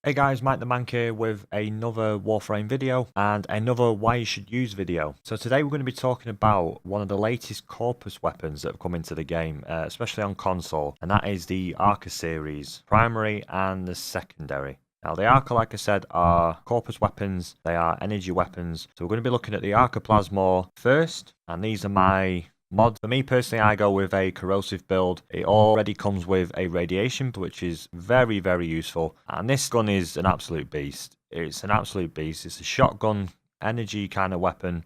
Hey guys, Mike the Mank here with another Warframe video and another why you should use video. So today we're going to be talking about one of the latest corpus weapons that have come into the game, especially on console, and that is the Arca series, primary and the secondary. Now the Arca, like I said, are corpus weapons, they are energy weapons, so we're going to be looking at the Arca Plasmor first, and these are my mod. For me personally, I go with a corrosive build. It already comes with a radiation, which is very, very useful. And this gun is an absolute beast. It's an absolute beast. It's a shotgun energy kind of weapon.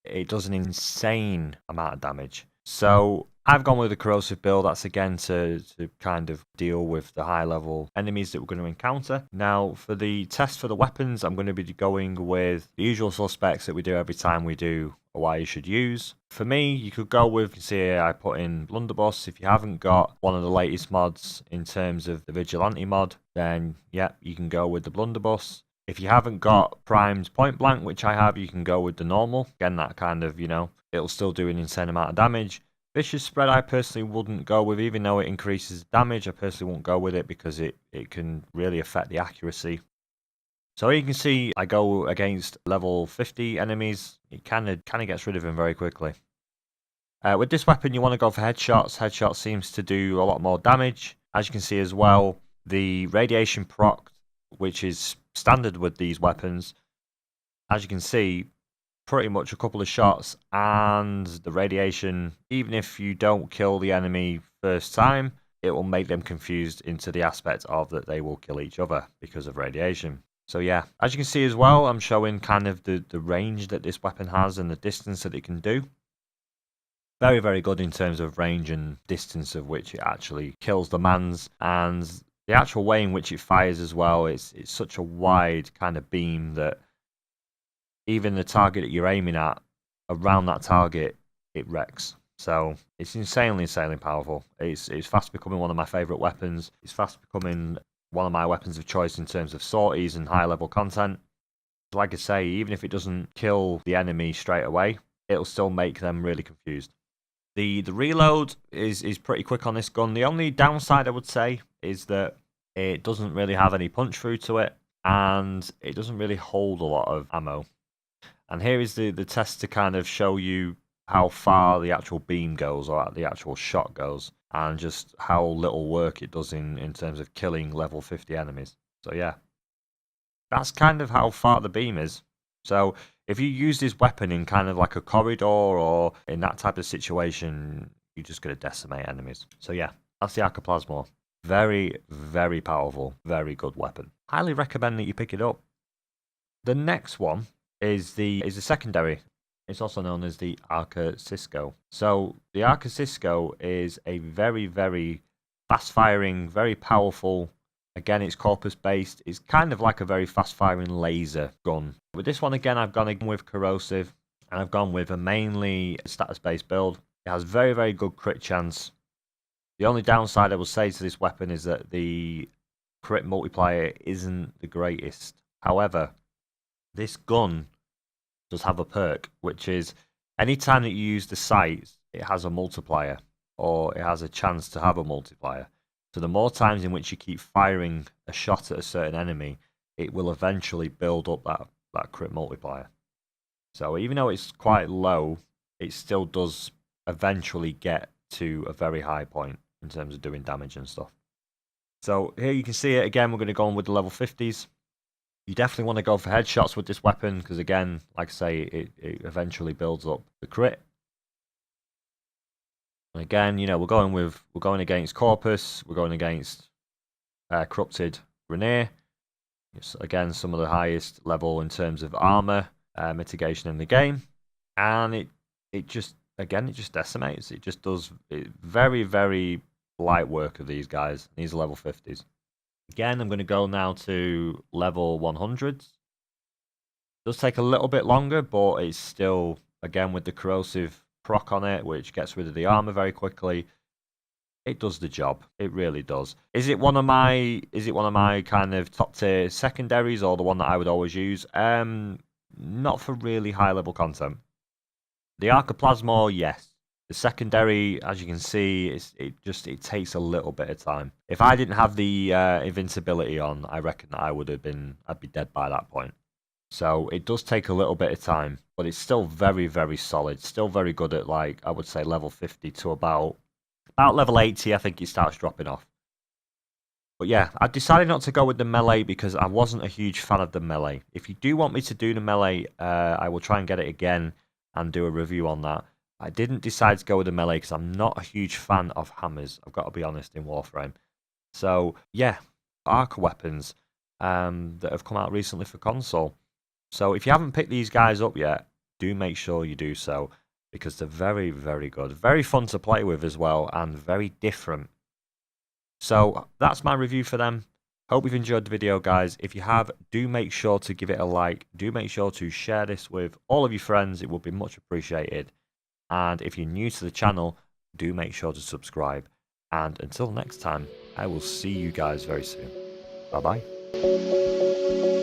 It does an insane amount of damage. So I've gone with a corrosive build. That's again to kind of deal with the high level enemies that we're going to encounter. Now for the test for the weapons, I'm going to be going with the usual suspects that we do every time we do why you should use. For me, you could go with, you can see here I put in blunderbuss. If you haven't got one of the latest mods in terms of the vigilante mod, then yeah, you can go with the blunderbuss. If you haven't got primed point blank, which I have, you can go with the normal. Again, that kind of, it'll still do an insane amount of damage. Vicious spread I personally wouldn't go with, even though it increases damage. I personally won't go with it because it can really affect the accuracy. So you can see I go against level 50 enemies. It kind of gets rid of them very quickly. With this weapon, you want to go for headshots. Headshot seems to do a lot more damage. As you can see as well, the radiation proc, which is standard with these weapons, as you can see, pretty much a couple of shots and the radiation, even if you don't kill the enemy first time, it will make them confused into the aspect of that they will kill each other because of radiation. So yeah, as you can see as well, I'm showing kind of the range that this weapon has and the distance that it can do. Very, very good in terms of range and distance of which it actually kills the mans, and the actual way in which it fires as well. It's such a wide kind of beam that even the target that you're aiming at, around that target, it wrecks. So it's insanely powerful. It's fast becoming one of my favourite weapons. It's fast becoming one of my weapons of choice in terms of sorties and high level content. Like I say, even if it doesn't kill the enemy straight away, it'll still make them really confused. The reload is pretty quick on this gun. The only downside I would say is that it doesn't really have any punch through to it, and it doesn't really hold a lot of ammo. And here is the test to kind of show you how far the actual beam goes, or the actual shot goes, and just how little work it does in terms of killing level 50 enemies. So yeah, that's kind of how far the beam is. So if you use this weapon in kind of like a corridor or in that type of situation, you're just going to decimate enemies. So yeah, that's the Arca Plasmor. Very, very powerful, very good weapon. Highly recommend that you pick it up. The next one is the secondary. It's also known as the Arca Cisco. So the Arca Cisco is a very, very fast-firing, very powerful. Again, it's corpus based. It's kind of like a very fast-firing laser gun. With this one, again, I've gone with corrosive, and I've gone with a mainly status-based build. It has very, very good crit chance. The only downside I will say to this weapon is that the crit multiplier isn't the greatest. However, this gun does have a perk, which is anytime that you use the sights, it has a multiplier, or it has a chance to have a multiplier. So the more times in which you keep firing a shot at a certain enemy, it will eventually build up that crit multiplier. So even though it's quite low, it still does eventually get to a very high point in terms of doing damage and stuff. So here you can see it again, we're going to go on with the level 50s. You definitely want to go for headshots with this weapon because, again, like I say, it eventually builds up the crit. And again, we're going against corpus, we're going against corrupted Rainier. It's again some of the highest level in terms of armor mitigation in the game, and it just decimates. It just does very, very light work of these guys. These are level 50s. Again, I'm going to go now to level 100s. It does take a little bit longer, but it's still, again, with the corrosive proc on it, which gets rid of the armor very quickly. It does the job. It really does. Is it one of my kind of top tier secondaries, or the one that I would always use? Not for really high level content. The Arca Plasmor, yes. The secondary, as you can see, it takes a little bit of time. If I didn't have the invincibility on, I reckon that I'd be dead by that point. So it does take a little bit of time, but it's still very, very solid. Still very good at, like, I would say level 50 to about level 80, I think it starts dropping off. But yeah, I decided not to go with the melee because I wasn't a huge fan of the melee. If you do want me to do the melee, I will try and get it again and do a review on that. I didn't decide to go with the melee because I'm not a huge fan of hammers, I've got to be honest, in Warframe. So yeah, Arca Weapons that have come out recently for console. So if you haven't picked these guys up yet, do make sure you do so because they're very, very good. Very fun to play with as well and very different. So that's my review for them. Hope you've enjoyed the video, guys. If you have, do make sure to give it a like. Do make sure to share this with all of your friends. It would be much appreciated. And if you're new to the channel, do make sure to subscribe. And until next time, I will see you guys very soon. Bye-bye.